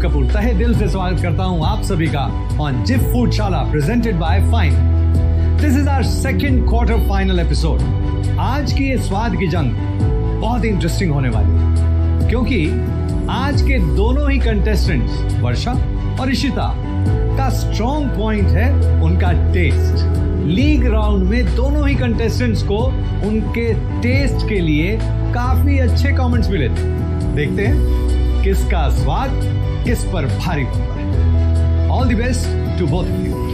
कपूर तहे दिल से स्वागत करता हूं आप सभी का ऑन जिफ Foodshala presented by fine. This is our second quarter final episode. आज की ये स्वाद की जंग बहुत ही इंटरेस्टिंग होने वाली है, क्योंकि आज के दोनों ही कंटेस्टेंट्स वर्षा और इशिता का स्ट्रॉन्ग पॉइंट है उनका टेस्ट। लीग राउंड में दोनों ही कंटेस्टेंट्स को उनके टेस्ट के लिए काफी अच्छे कमेंट्स मिले थे। देखते हैं किसका स्वाद किस पर भारी होता है। All the best to both of you.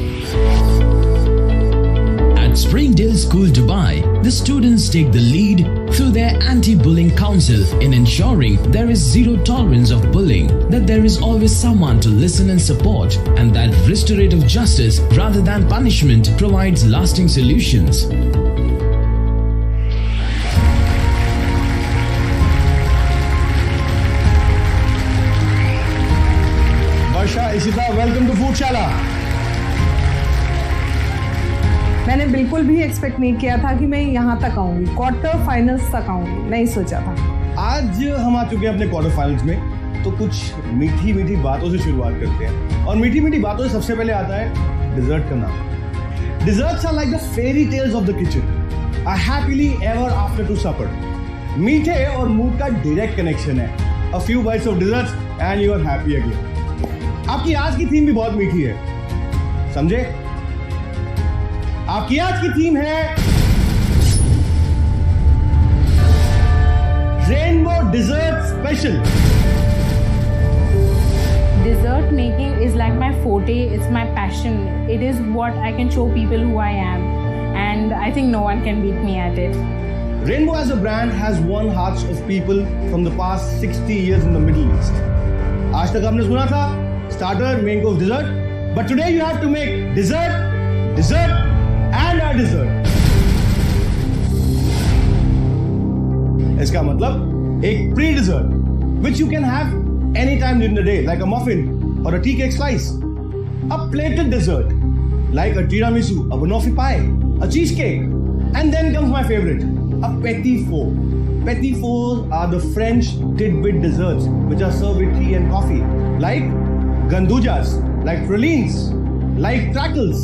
At Springdale School Dubai, the students take the lead through their anti-bullying council in ensuring there is zero tolerance of bullying, that there is always someone to listen and support, and that restorative justice rather than punishment provides lasting solutions. Varsha, Ishita, welcome to Foodshala. मैंने बिल्कुल भी expect नहीं किया था कि मैं यहाँ तक आऊंगी, क्वार्टर फाइनल्स तक आऊंगी, नहीं सोचा था। आज हम आ चुके हैं अपने क्वार्टर फाइनल्स में, तो कुछ मीठी मीठी बातों से शुरुआत करते हैं। और मीठी मीठी बातों से सबसे पहले आता है डिजर्ट का नाम। Desserts are like the fairy tales of the kitchen, a happily ever after to supper. मीठे और मूड का डायरेक्ट कनेक्शन है। A few bites of desserts and you are happy again. आपकी आज की थीम भी बहुत मीठी है, समझे? आपकी आज की थीम है rainbow dessert special. Dessert making is like my forte, it's my passion. It is what I can show people who I am, and I think no one can beat me at it. Rainbow as a brand has won hearts of people from the past 60 years in the Middle East. आज तक आपने सुना था starter, main course, dessert, but today you have to make dessert, dessert and a dessert. इसका मतलब एक pre dessert which you can have anytime during the day, like a muffin or a tea cake slice. A plated dessert like a tiramisu, a banoffee pie, a cheesecake, and then comes my favorite, a petit four. Petit fours are the French tidbit desserts which are served with tea and coffee, like गंदूजास, like pralines, like crackles.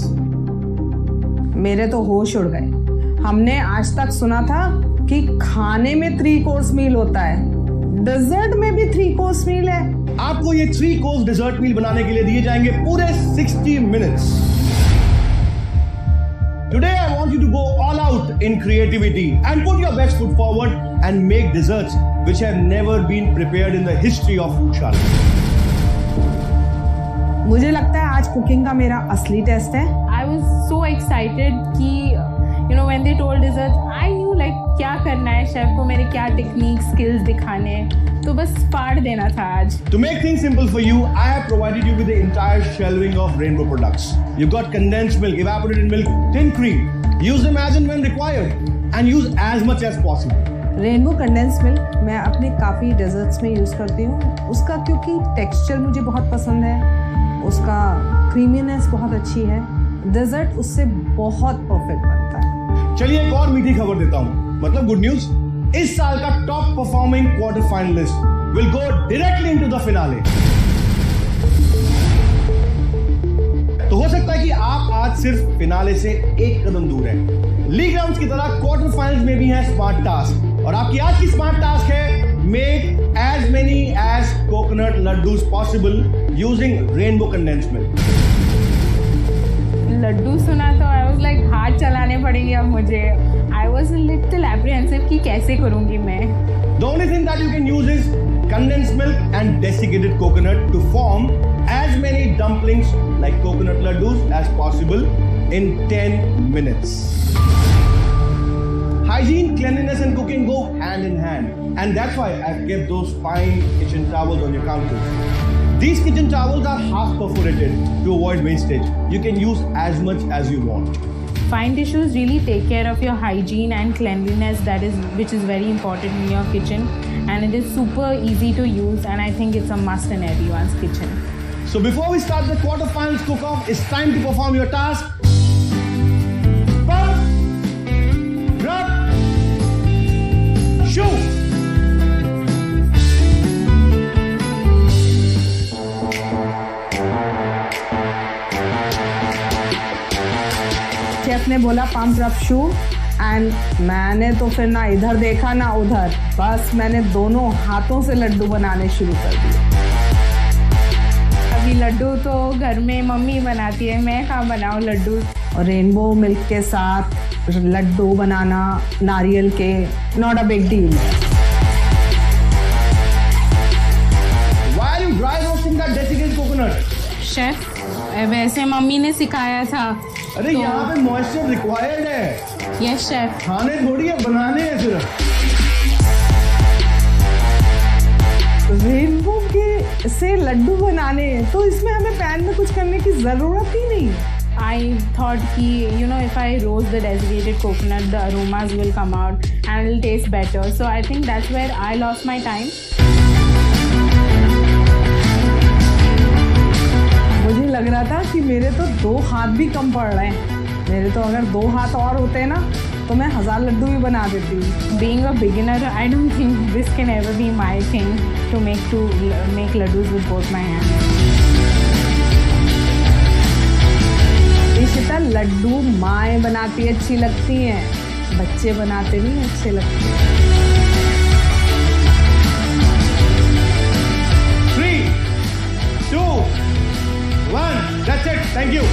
मेरे तो होश उड़ गए। हमने आज तक सुना था कि खाने में 3 कोर्स मील होता है, डेजर्ट में भी 3 कोर्स मील है। आपको ये 3 कोर्स डेजर्ट मील बनाने के लिए दिए जाएंगे पूरे 60 minutes. Today I want you to go all out in creativity and put your best foot forward and make desserts which have never been prepared in the history of Foodshala. मुझे लगता है आज कुकिंग का मेरा असली test है। I was so excited कि when they told dessert, I knew like क्या करना है शेफ को, मेरे क्या टेक्निक स्किल्स दिखाने हैं, तो बस फाड़ देना था आज। To make things simple for you, I have provided you with the entire shelving of Rainbow products. You've got condensed milk, evaporated milk, tin cream. Use them as and when required and use as much as possible. Rainbow condense milk मैं अपने काफ़ी desserts में use करती हूँ। उसका क्योंकि texture मुझे बहुत पसंद है, उसका क्रीमीनेस बहुत अच्छी है, डेजर्ट उससे बहुत परफेक्ट बनता है। चलिए एक और मीठी खबर देता हूँ, मतलब गुड न्यूज। इस साल का top performing quarter finalist will go directly into the finale. तो हो सकता है कि आप आज सिर्फ फिनाले से एक कदम दूर हैं। लीग राउंड्स की तरह क्वार्टर फाइनल्स में भी है स्मार्ट टास्क, और आपकी आज की स्मार्ट टास्क है make as many as coconut laddus possible using rainbow condensed milk. लड्डू सुना तो I was like हाथ चलाने पड़ेंगे अब मुझे। I was a little apprehensive कि कैसे करूँगी मैं। The only thing that you can use is condensed milk and desiccated coconut to form as many dumplings like coconut laddus as possible in 10 minutes. Hygiene, cleanliness and cooking go hand in hand, and that's why I've kept those fine kitchen towels on your counter. These kitchen towels are half perforated to avoid wastage. You can use as much as you want. Fine tissues really take care of your hygiene and cleanliness, which is very important in your kitchen, and it is super easy to use, and I think it's a must in everyone's kitchen. So before we start the quarterfinals cook-off, it's time to perform your task. Pump, rub, shoot. Chef ने बोला pump up shoe and मैंने तो फिर ना इधर देखा ना उधर, बस मैंने दोनों हाथों से लड्डू बनाने शुरू कर दिए। अभी लड्डू तो घर में मम्मी बनाती है, मैं कहाँ बनाऊँ लड्डू। और रेनबो मिल्क के साथ लड्डू बनाना नारियल के, not a big deal. Why are you dry roasting that desiccated coconut? Chef वैसे मम्मी ने सिखाया था। अरे तो- यहाँ पे मॉइस्चर रिक्वायर्ड है। Yes chef. खाने थोड़ी है, बनाने हैं सिर्फ। रेनबो के से लड्डू बनाने तो इसमें हमें पैन में कुछ करने की ज़रूरत ही नहीं। I thought कि if I roast the desiccated coconut, the aromas will come out and it will taste better. So I think that's where I lost my time. मुझे लग रहा था कि मेरे तो 2 हाथ भी कम पड़ रहे हैं। मेरे तो अगर 2 हाथ और होते ना तो मैं 1000 लड्डू भी बना देती हूँ। Being a beginner, I don't think this can ever be my thing to make laddus with both my hands. Ishita, Laddu माएँ बनाती अच्छी लगती हैं, बच्चे बनाते नहीं अच्छे लगते। 3, 2, 1. That's it. Thank you.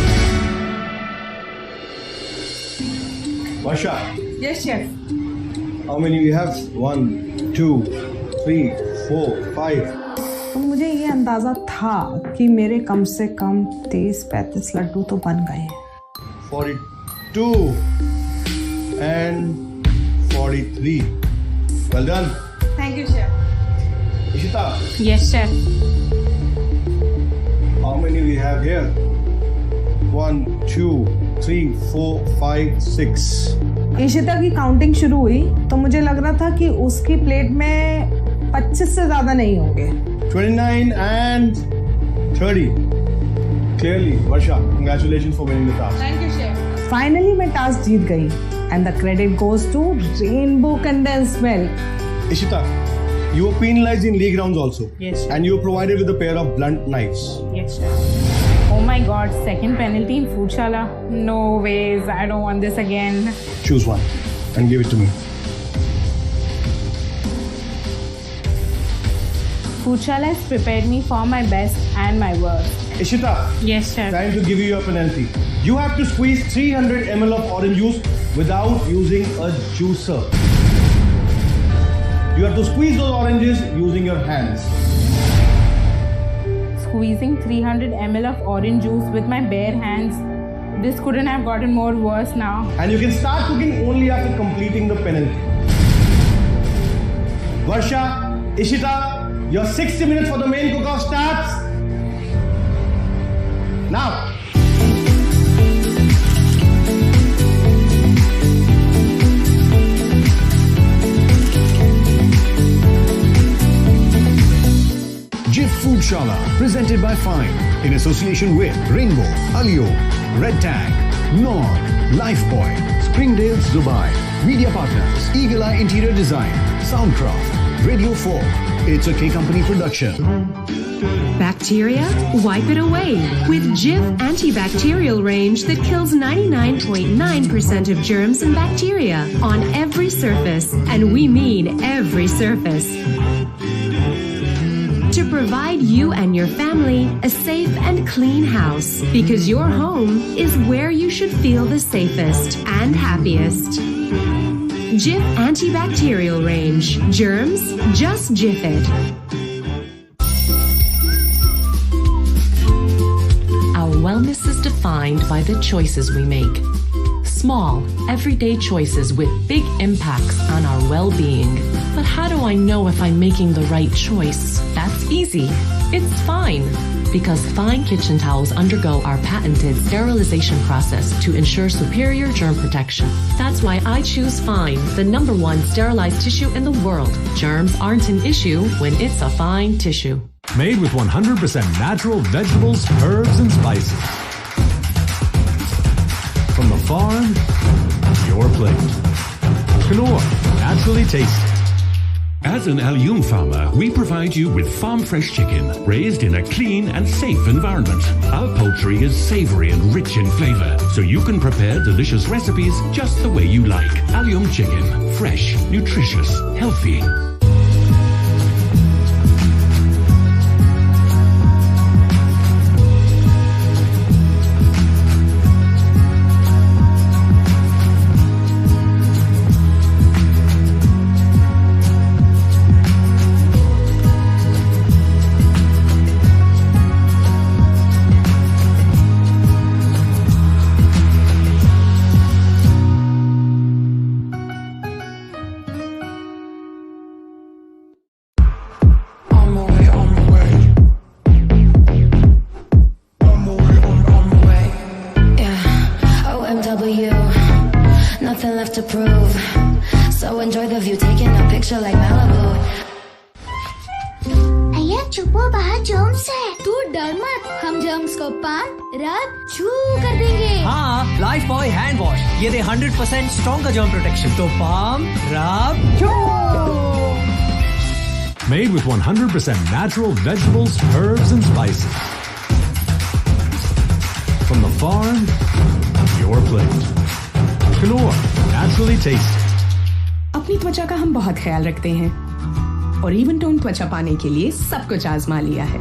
Varsha, yes chef. how many we have? 1, 2, 3, 4, 5. तो मुझे ये अंदाज़ा था कि मेरे कम से कम 30-35 लड्डू तो बन गए हैं। 42 and 43. Well done. Thank you chef. Ishita, Yes chef. how many we have here? 1, 2, 3, 4, 5, 6. Ishita की काउंटिंग शुरू हुई तो मुझे लग रहा था कि उसकी प्लेट में 25 से ज़्यादा नहीं होंगे। 29 and 30. Clearly, Varsha, congratulations for winning the task. Thank you chef. Finally मैं टास्क जीत गई and the credit goes to rainbow condensed milk. Ishita, you were penalized in league rounds also. Yes, sir. And you were provided with a pair of blunt knives. Yes chef. Oh my god, second penalty in Foodshala? No ways, I don't want this again. Choose one and give it to me. Foodshala has prepared me for my best and my worst. Ishita, Yes chef. time to give you your penalty. You have to squeeze 300 ml of orange juice without using a juicer. You have to squeeze those oranges using your hands. Squeezing 300 ml of orange juice with my bare hands. This couldn't have gotten more worse now. And you can start cooking only after completing the penalty. Varsha, Ishita, your 60 minutes for the main cook-off starts now. Jif Foodshala, presented by Fine, in association with Rainbow, Alio, Red Tag, Nord, Lifebuoy, Springdale, Dubai. Media partners: Eagle Eye Interior Design, Soundcraft, Radio 4. It's a K Company production. Bacteria? Wipe it away with Jif antibacterial range that kills 99.9% of germs and bacteria on every surface, and we mean every surface. To provide you and your family a safe and clean house, because your home is where you should feel the safest and happiest. Jif antibacterial range. Germs? Just Jif it. Our wellness is defined by the choices we make. Small, everyday choices with big impacts on our well-being. But how do I know if I'm making the right choice? That's easy. It's Fine. Because Fine kitchen towels undergo our patented sterilization process to ensure superior germ protection. That's why I choose Fine, the #1 sterilized tissue in the world. Germs aren't an issue when it's a Fine tissue. Made with 100% natural vegetables, herbs, and spices. From the farm to your plate. Knorr, naturally tasty. As an Al-Yum farmer, we provide you with farm-fresh chicken, raised in a clean and safe environment. Our poultry is savory and rich in flavor, so you can prepare delicious recipes just the way you like. Al-Yum chicken, fresh, nutritious, healthy. Nothing left to prove, so enjoy the view, taking a picture like Malibu. अय्या चुप हो, बाहर germs है। तू डर मत, हम germs को palm रब छू कर देंगे। हाँ, लाइफ बॉय हैंड वॉश ये दे 100% स्ट्रॉन्गर जर्म प्रोटेक्शन। तो पाम रब छू। Made with 100% natural vegetables, herbs, and spices. From the farm to your plate. Knorr, naturally tasty. अपनी त्वचा का हम बहुत ख्याल रखते हैं और इवन टोन त्वचा पाने के लिए सब कुछ आजमा लिया है।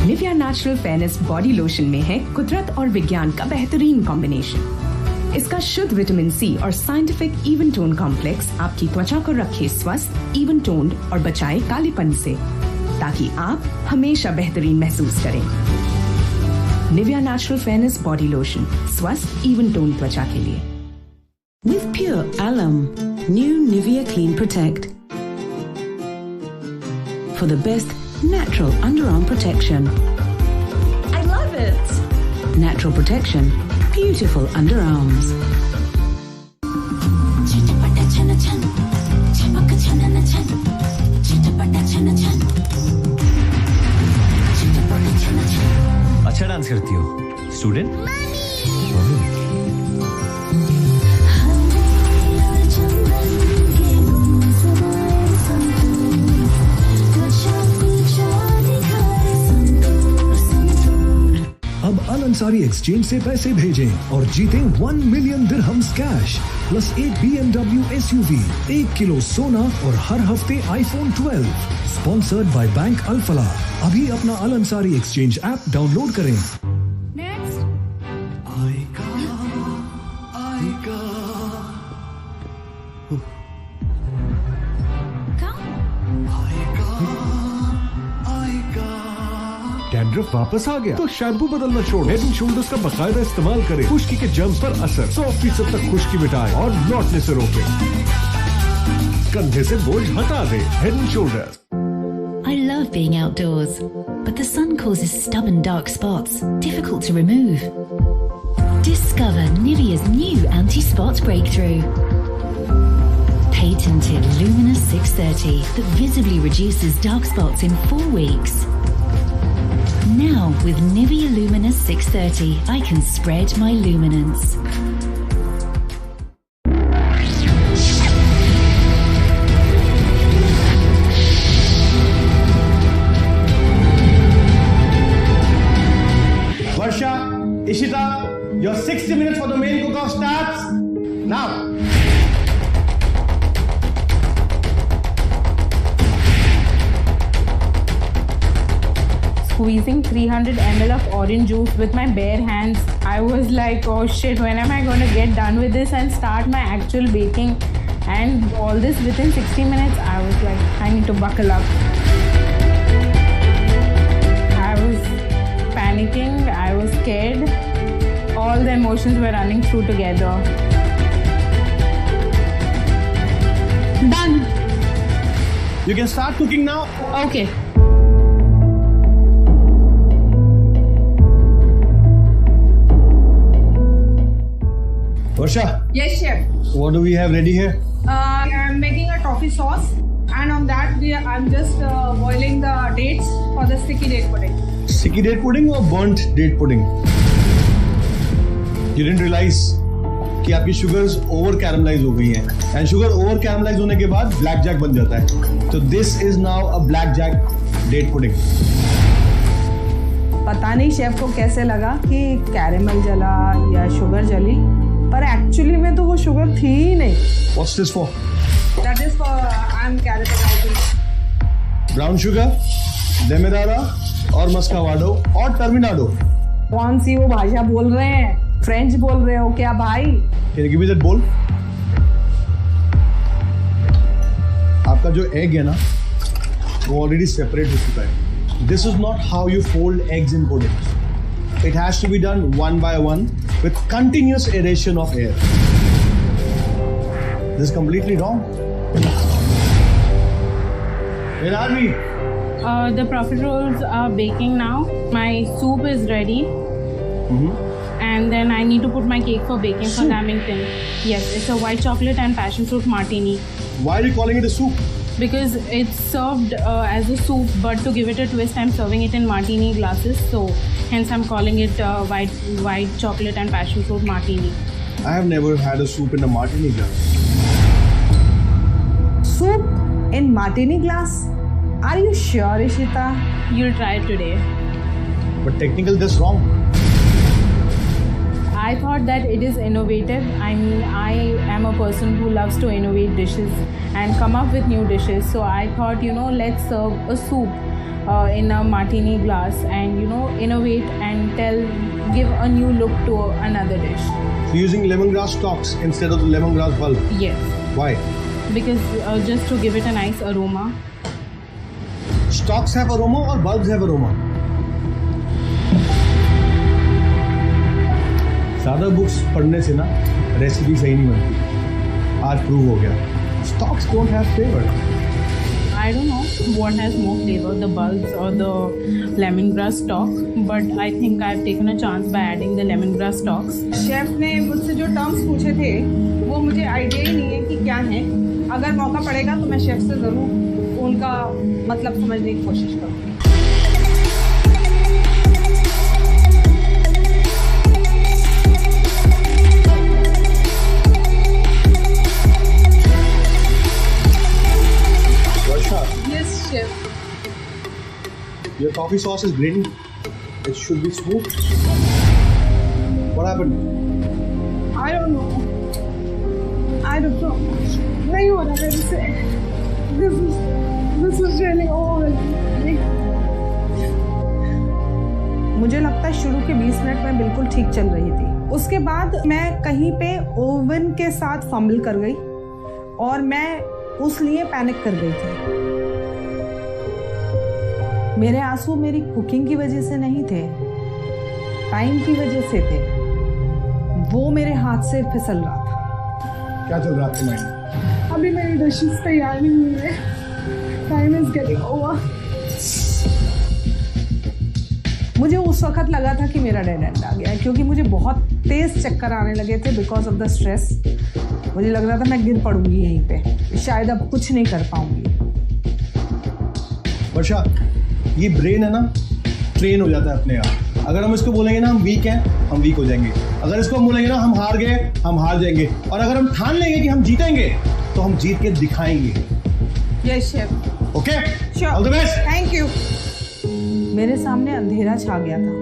Nivea natural fairness body lotion में है कुदरत और विज्ञान का बेहतरीन कॉम्बिनेशन। इसका शुद्ध विटामिन सी और साइंटिफिक इवन टोन कॉम्प्लेक्स आपकी त्वचा को रखे स्वस्थ, इवन टोन्ड और बचाए कालेपन से, ताकि आप हमेशा बेहतरीन महसूस करें। Nivea natural fairness body lotion, स्वस्थ इवन टोन त्वचा के लिए। With pure alum, new Nivea Clean Protect. For the best natural underarm protection. I love it! Natural protection, beautiful underarms. अच्छा डांस करती हो, स्टूडेंट? अब अल अंसारी एक्सचेंज से पैसे भेजें और जीतें 1 मिलियन दिरहम्स कैश प्लस एक BMW SUV, 1 किलो सोना और हर हफ्ते iPhone 12। स्पॉन्सर्ड बाय बैंक अल फलाह। अभी अपना अल अंसारी एक्सचेंज ऐप डाउनलोड करें। डैंड्रफ वापस आ गया तो शैम्पू बदलना छोड़ो, हेड एंड शोल्डर्स का बाकायदा इस्तेमाल करें। खुश्की के जर्म्स पर असर 100% तक खुश्की मिटाए और लौटने से रोके। कंधे से बोझ हटा दे। Head and shoulders. I love being outdoors, but the sun causes stubborn dark spots, difficult to remove. Discover Nivea's new anti-spot breakthrough. Patented Luminous 630 that visibly reduces dark spots in 4 weeks. Now with Nivea Luminous 630, I can spread my luminance. Varsha, Ishita, your 60 minutes for the main cook-off starts now. Squeezing 300 ml of orange juice with my bare hands, I was like, oh shit, when am I going to get done with this and start my actual baking? And all this within 60 minutes, I was like, I need to buckle up. I was panicking, I was scared. All the emotions were running through together. Done. You can start cooking now. Okay. Varsha. Yes, chef. What do we have ready here? I'm making a toffee sauce, and on that I'm just boiling the dates for the sticky date pudding. Sticky date pudding or burnt date pudding? You didn't realize कि आपकी sugars over caramelise हो गई हैं and sugar over caramelise होने के बाद black Jack बन जाता है। तो this is now a black jack date pudding. पता नहीं शेफ को कैसे लगा कि कैरेमल जला या शुगर जली, पर एक्चुअली में तो वो शुगर थी ही नहीं। What's this for? That is for I'm caramelizing brown sugar, demerara और मस्कावाडो और टर्मिनाडो। कौन सी वो भाषा बोल रहे हैं? फ्रेंच बोल रहे हो क्या भाई? Can you give me that bowl? आपका जो एग है ना वो ऑलरेडी सेपरेट हो चुका है। This is not how you fold eggs in puddings. It has to be done one by one with continuous aeration of air. This is completely wrong. Where are we? The profiteroles are baking now. My soup is ready. And then I need to put my cake for baking for Lamington. Yes, it's a white chocolate and passion fruit martini. Why are you calling it a soup? Because it's served as a soup, but to give it a twist, I'm serving it in martini glasses. So hence I'm calling it white chocolate and passion fruit martini. I have never had a soup in a martini glass. Soup in martini glass? Are you sure, Ishita? You'll try it today. But technically that's wrong. I thought that it is innovative. I mean, I am a person who loves to innovate dishes and come up with new dishes. So I thought, let's serve a soup in a martini glass and, innovate and give a new look to another dish. So using lemongrass stalks instead of the lemongrass bulb? Yes. Why? Because just to give it a nice aroma. Stalks have aroma or bulbs have aroma? ज़्यादा books पढ़ने से ना recipe सही नहीं बनती, आज prove हो गया। Stocks don't have flavour. I don't know what has more flavor, the bulbs or the lemongrass stalk, but I think I've taken a chance by adding the lemongrass stalks. Chef ने मुझसे जो terms पूछे थे वो मुझे idea ही नहीं है कि क्या है। अगर मौका पड़ेगा तो मैं शेफ से ज़रूर उनका मतलब समझने की कोशिश करूँगी। Yes, chef. Your coffee sauce is grainy. It should be smooth. What happened? I don't know. नहीं हो रहा मेरे से। This is really overwhelming. मुझे लगता है शुरू के 20 मिनट में बिल्कुल ठीक चल रही थी। उसके बाद मैं कहीं पे ओवन के साथ फंबल कर गई और मैं उस लिए पैनिक कर गई थी। मेरे आंसू मेरी कुकिंग की वजह से नहीं थे, टाइम की वजह से थे। वो मेरे हाथ से फिसल रहा था। क्या चल रहा है आपके माइंड में? अभी मेरी डिशेस तैयार नहीं हुई है। Time is getting over. मुझे उस वक्त लगा था कि मेरा डेड एंड आ गया है, क्योंकि मुझे बहुत तेज चक्कर आने लगे थे बिकॉज ऑफ द स्ट्रेस। मुझे लग रहा था मैं गिर पड़ूंगी यहीं पे, शायद अब कुछ नहीं कर पाऊंगी। वर्षा, ये ब्रेन है ना, ट्रेन हो जाता है अपने आप। अगर हम इसको बोलेंगे ना हम वीक हैं, हम वीक हो जाएंगे। अगर इसको हम बोलेंगे ना हम हार गए, हम हार जाएंगे। और अगर हम ठान लेंगे कि हम जीतेंगे तो हम जीत के दिखाएंगे। Yes chef. Okay, all the best. Thank you. मेरे सामने अंधेरा छा गया था,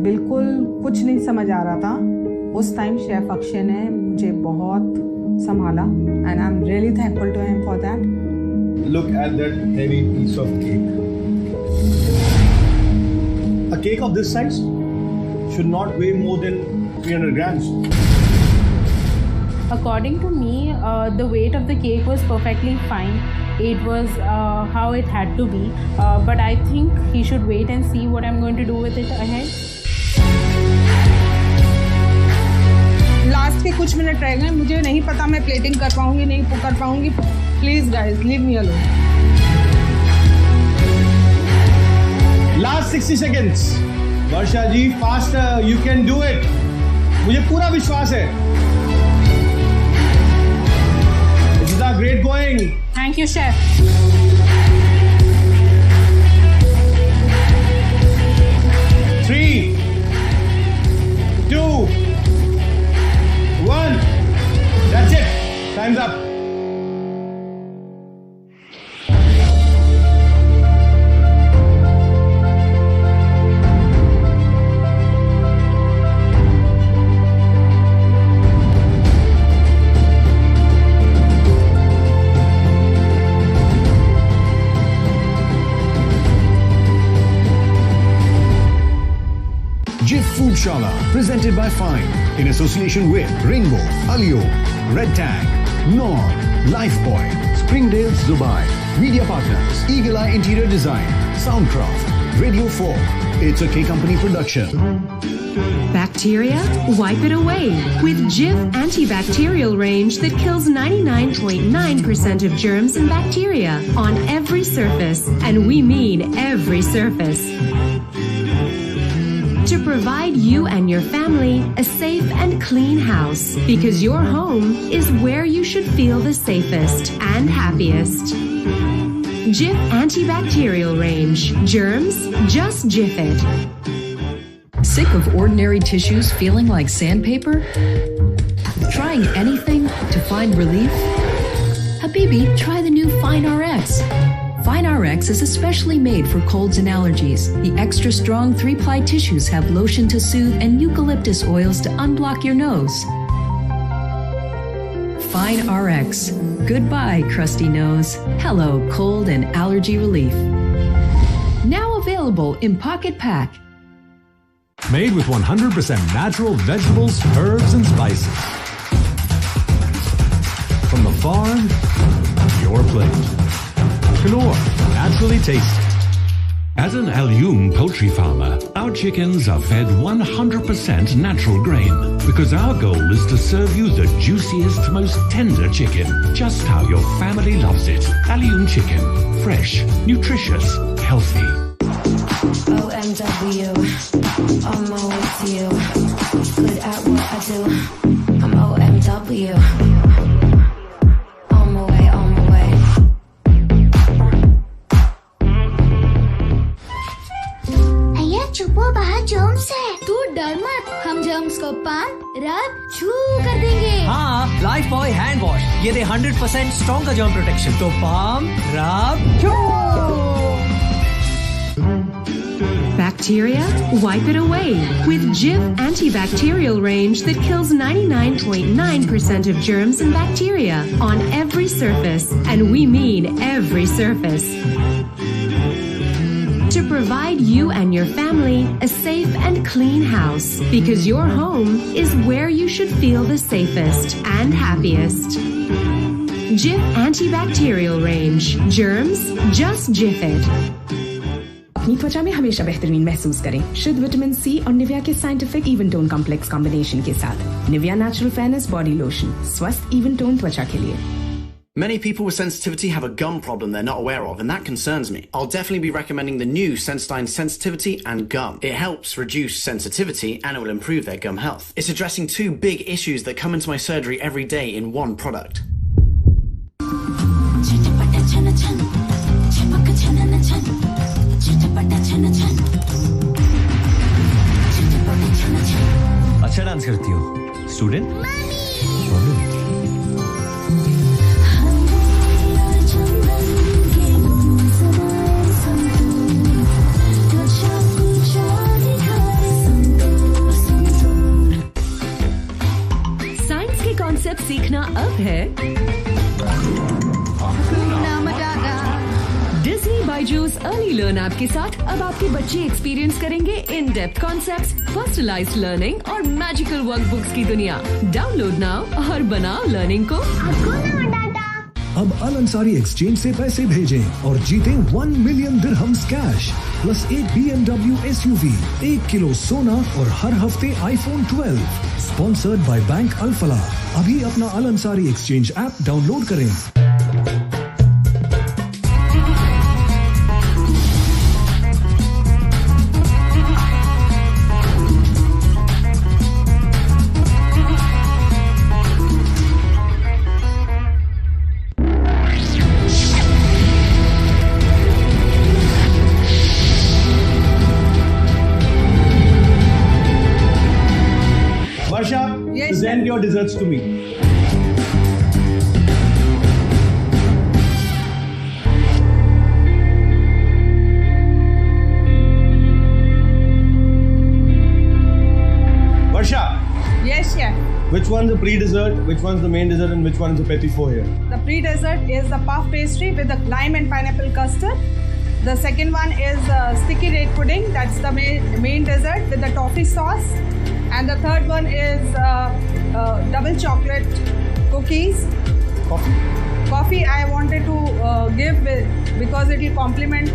बिल्कुल कुछ नहीं समझ आ रहा था। उस टाइम शेफ अक्षय ने मुझे बहुत संभाला and I am really thankful to him for that. Look at that heavy piece of cake. A cake of this size should not weigh more than 300 grams. According to me, the weight of the cake was perfectly fine. It was how it had to be. But I think he should wait and see what I'm going to do with it ahead. Last के कुछ minute रह गए, मुझे नहीं पता मैं plating कर पाऊंगी नहीं कर पाऊंगी। Please guys leave me alone. Last 60 seconds. Varsha ji faster, you can do it. मुझे पूरा विश्वास है। This is great going. Thank you, chef. Three, 2, 1. Shala, presented by Fine, in association with Rainbow, Alio, Red Tag, Knorr, Lifebuoy, Springdale, Dubai. Media partners: Eagle Eye Interior Design, Soundcraft, Radio 4. It's a K Company production. Bacteria? Wipe it away with Jif antibacterial range that kills 99.9% of germs and bacteria on every surface, and we mean every surface. To provide you and your family a safe and clean house, because your home is where you should feel the safest and happiest. Jif antibacterial range. Germs? Just Jif it. Sick of ordinary tissues feeling like sandpaper? Trying anything to find relief? Habibi, try the new Fine RX. Fine RX is especially made for colds and allergies. The extra strong 3-ply tissues have lotion to soothe and eucalyptus oils to unblock your nose. Fine RX. Goodbye, crusty nose. Hello, cold and allergy relief. Now available in pocket pack. Made with 100% natural vegetables, herbs, and spices. From the farm, your plate. Knorr, naturally tasty. As an Al-Youm poultry farmer, our chickens are fed 100% natural grain because our goal is to serve you the juiciest, most tender chicken, just how your family loves it. Al-Youm chicken, fresh, nutritious, healthy. OMW, I'm always you. Good at what I do. I'm OMW. On my way, on my way. भैया चुप हो, बाहर germs है। तू डर मत, हम germs को पाम, रब, छू कर देंगे। हाँ, लाइफबॉय हैंड वॉश, ये दे 100% स्ट्रॉन्ग का जर्म प्रोटेक्शन। तो पाम, रब, छू। Bacteria? Wipe it away with Jif antibacterial range that kills 99.9% of germs and bacteria on every surface, and we mean every surface. To provide you and your family a safe and clean house, because your home is where you should feel the safest and happiest. Jif antibacterial range. Germs? Just Jif it. अपनी त्वचा में हमेशा बेहतरीन महसूस करें शुद्ध vitamin C और Nivea के scientific even tone complex combination के साथ Nivea natural fairness body lotion स्वस्थ इवन टोन त्वचा के लिए Many people with sensitivity have a gum problem they're not aware of, and that concerns me. I'll definitely be recommending the new Sensodyne Sensitivity and Gum. It helps reduce sensitivity and it will improve their gum health. It's addressing two big issues that come into my surgery every day in one product. अच्छा dance करती हो student science के concept सीखना अब है Disney Byju's early learn app के साथ। अब आपके बच्चे एक्सपीरियंस करेंगे in depth concepts, personalised learning और मैजिकल वर्कबुक्स की दुनिया। डाउनलोड नाउ और बनाओ लर्निंग को। अब अल अंसारी एक्सचेंज से पैसे भेजें और जीतें 1 मिलियन दिरहम्स कैश प्लस एक BMW SUV, 1 किलो सोना और हर हफ्ते iPhone 12। स्पॉन्सर्ड बाय बैंक अल फलाह। अभी अपना अल अंसारी एक्सचेंज ऐप डाउनलोड करें। Present your desserts to me. Varsha. Yes, chef. Which one's the pre-dessert, which one's the main dessert, and which one's the petit four here? The pre-dessert is the puff pastry with the lime and pineapple custard. The second one is sticky date pudding. That's the main dessert with the toffee sauce. And the third one is double chocolate cookies. Coffee I wanted to give because it will complement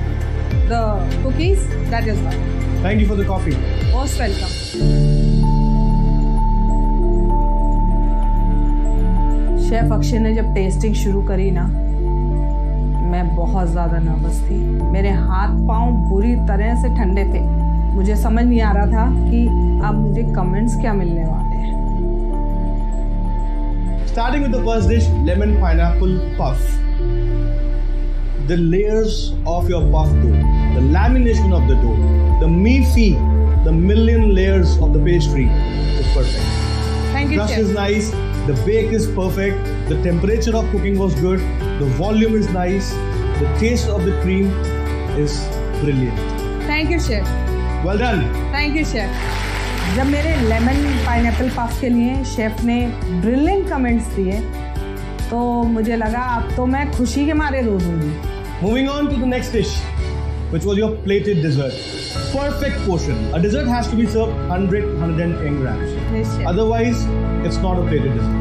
the cookies. That is why. Thank you for the coffee. Most welcome. Chef Akshay ने जब testing शुरू करी ना, मैं बहुत ज़्यादा nervous थी। मेरे हाथ पांव बुरी तरह से ठंडे थे। मुझे समझ नहीं आ रहा था कि अब मुझे कमेंट्स क्या मिलने वाले हैं। Starting with the first dish, lemon pineapple puff. The layers of your puff dough, the lamination of the dough, the the million layers of the pastry is perfect. Thank you, Crust chef. is nice, the bake is perfect, the temperature of cooking was good, the volume is nice, the taste of the cream is brilliant. Thank you, chef. Well done. Thank you, chef. जब मेरे lemon pineapple puff के लिए chef ने brilliant comments दिए तो मुझे लगा अब तो मैं खुशी के मारे रो दूंगी। Moving on to the next dish, which was your plated dessert. Perfect portion. A dessert has to be served 100-110 grams. Yes, chef. Otherwise, it's not a plated dessert.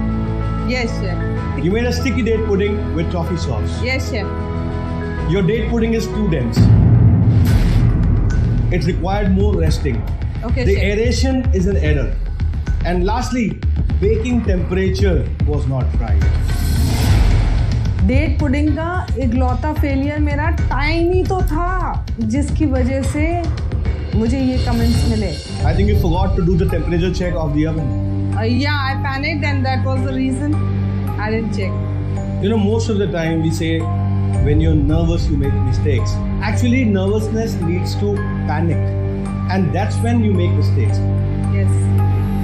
Yes, chef. You made a sticky date pudding with toffee sauce. Yes, chef. Your date pudding is too dense. It required more resting. Okay, the chef. aeration is an error. And lastly, baking temperature was not right. Date pudding का इकलौता failure मेरा time ही तो था जिसकी वजह से मुझे ये कमेंट्स मिले। I think you forgot to do the temperature check of the oven. Yeah, I panicked and that was the reason I didn't check. You know, most of the time we say when you're nervous you make mistakes. Actually, nervousness leads to panic, and that's when you make mistakes. Yes.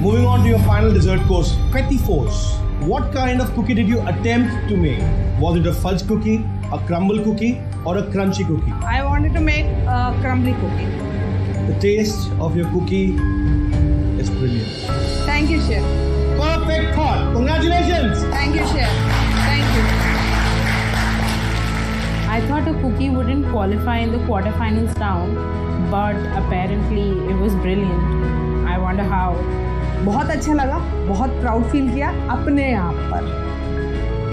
Moving on to your final dessert course, petit fours. What kind of cookie did you attempt to make? Was it a fudge cookie, a crumble cookie, or a crunchy cookie? I wanted to make a crumbly cookie. The taste of your cookie is brilliant. Thank you, chef. Perfect thought. Congratulations. Thank you, chef. Thank you. I thought a cookie wouldn't qualify in the quarterfinals down, but apparently it was brilliant. I wonder how. बहुत अच्छा लगा, बहुत proud feel किया अपने आप पर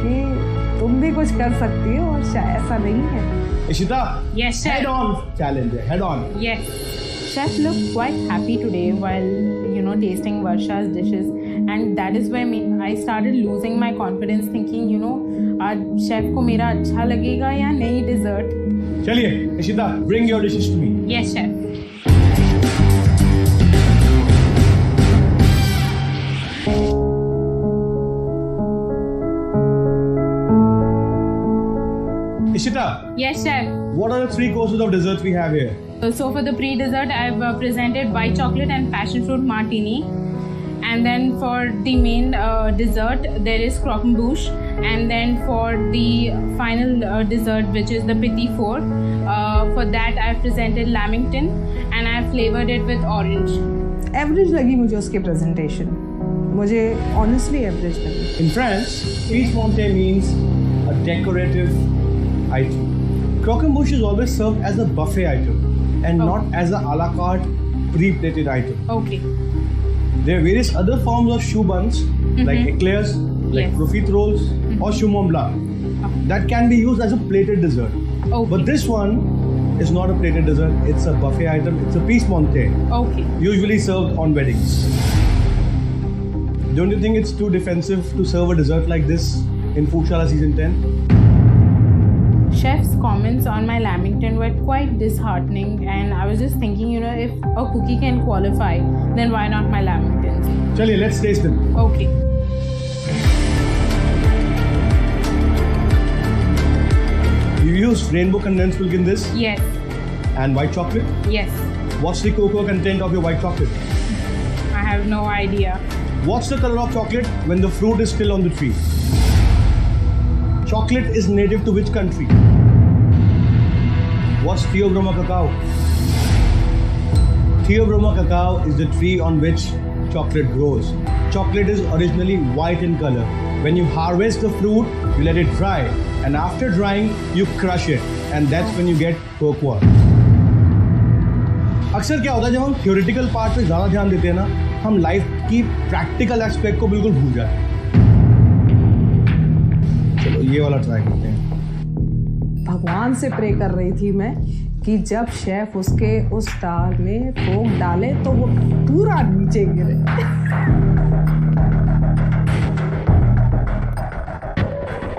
कि तुम भी कुछ कर सकती हो और शायद ऐसा नहीं है। Ishita. Yes, chef. Head on challenge. Head on. Yes. Chef looked quite happy today while tasting Varsha's dishes, and that is why I started losing my confidence, thinking आज chef को मेरा अच्छा लगेगा या नहीं dessert. चलिए, Ishita, bring your dishes to me. Yes, chef. Ishita. Yes, chef. What are the 3 courses of desserts we have here? So for the pre-dessert, I've presented white chocolate and passion fruit martini. And then for the main dessert, there is croquembouche. And then for the final dessert, which is the petit four, for that I've presented lamington and I've flavored it with orange. Average लगी मुझे उसके presentation. मुझे honestly average लगी. In France, peach monte means a decorative item. Croquembouche is always served as a buffet item and not as a la carte pre-plated item. Okay. There are various other forms of choux buns like eclairs, like profiteroles or choux Mont Blanc that can be used as a plated dessert. Okay. But this one is not a plated dessert, it's a buffet item, it's a peach monte. Okay. Usually served on weddings. Don't you think it's too defensive to serve a dessert like this in Foodshala Season 10? Chef's comments on my lamington were quite disheartening, and I was just thinking, if a cookie can qualify, then why not my lamingtons? Chaliye, let's taste them. Okay. You used rainbow condensed milk in this? Yes. And white chocolate? Yes. What's the cocoa content of your white chocolate? I have no idea. What's the color of chocolate when the fruit is still on the tree? Chocolate is native to which country? What's Theobroma cacao? Theobroma cacao is the tree on which chocolate grows. Chocolate is originally white in color. When you harvest the fruit, you let it dry, and after drying, you crush it, and that's when you get cocoa. अक्सर क्या होता है जब हम theoretical part पे ज़्यादा ध्यान देते हैं ना, हम लाइफ की प्रैक्टिकल एस्पेक्ट को बिल्कुल भूल जाते हैं. चलो ये वाला ट्राई करते हैं. भगवान से प्रे कर रही थी मैं कि जब शेफ उसके उस दाल में फोक डाले तो वो पूरा नीचे गिरे.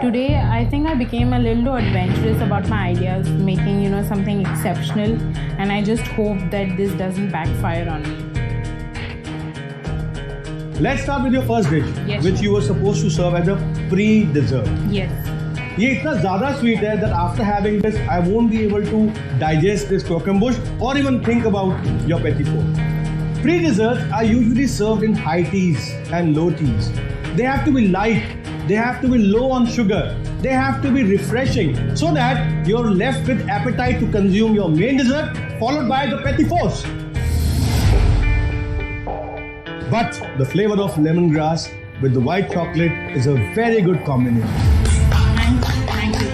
Today, I think I became a little adventurous about my ideas, making, something exceptional, and I just hope that this doesn't backfire on me. Let's start with your first dish, yes, which you were supposed to serve as a pre-dessert. Yes. ये इतना ज़्यादा sweet है that after having this, I won't be able to digest this croquembouche or even think about your petit four. Pre-desserts are usually served in high teas and low teas. They have to be light. They have to be low on sugar. They have to be refreshing so that you're left with appetite to consume your main dessert followed by the petit fours. But the flavor of lemongrass with the white chocolate is a very good combination. Thank you.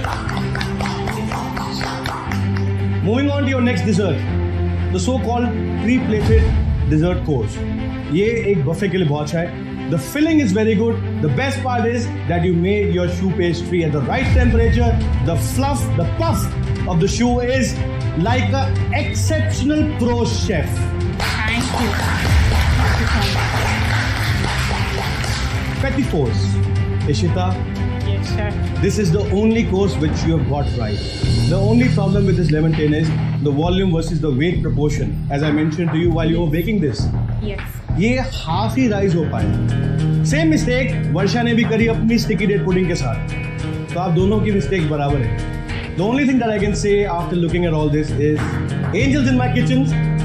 Moving on to your next dessert, the so-called pre-plated dessert course. ये एक buffet के लिए बहुत अच्छा है. The filling is very good. The best part is that you made your choux pastry at the right temperature. The fluff, the puff of the choux is like an exceptional pro chef. Thank you. Petit fours. Ishita. Yes, sir. This is the only course which you have got right. The only problem with this lemon tin is the volume versus the weight proportion. As I mentioned to you while you were baking this. Yes. ये half ही rise हो पाए. Same mistake वर्षा ने भी करी अपनी sticky date pudding के साथ. तो आप दोनों की मिस्टेक बराबर है. The only thing that I can say after looking at all this is angels in my kitchen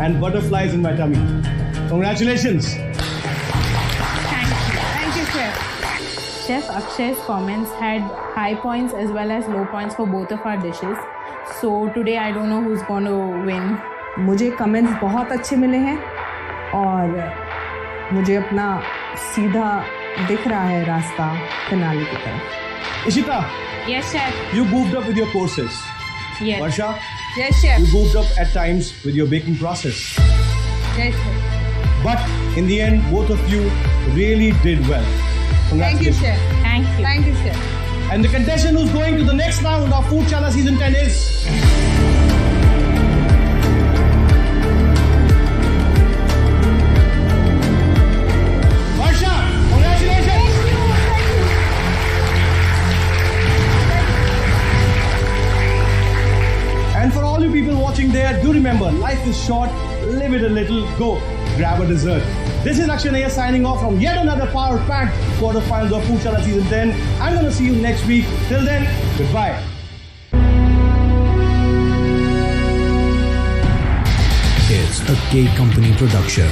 and butterflies in my tummy. Congratulations. Thank you, Chef. Chef Akshay's comments had high points as well as low points for both of our dishes. So today I don't know who's going to win. मुझे comments बहुत अच्छे मिले हैं और मुझे अपना सीधा दिख रहा है रास्ता फिनाले की तरफ. Ishita. Yes, chef. You goofed up with your courses. Yes. Varsha. Yes, chef. You goofed up at times with your baking process. Yes, chef. But in the end, both of you really did well. Thank you, chef. Thank you. Thank you, chef. And the contestant who's going to the next round of Food Chala Season 10 is... And for all you people watching there, do remember, life is short, live it a little, go, grab a dessert. This is Akshay Nair signing off from yet another power-packed quarterfinals of Food Chala Season 10. I'm going to see you next week. Till then, goodbye. It's a K Company production.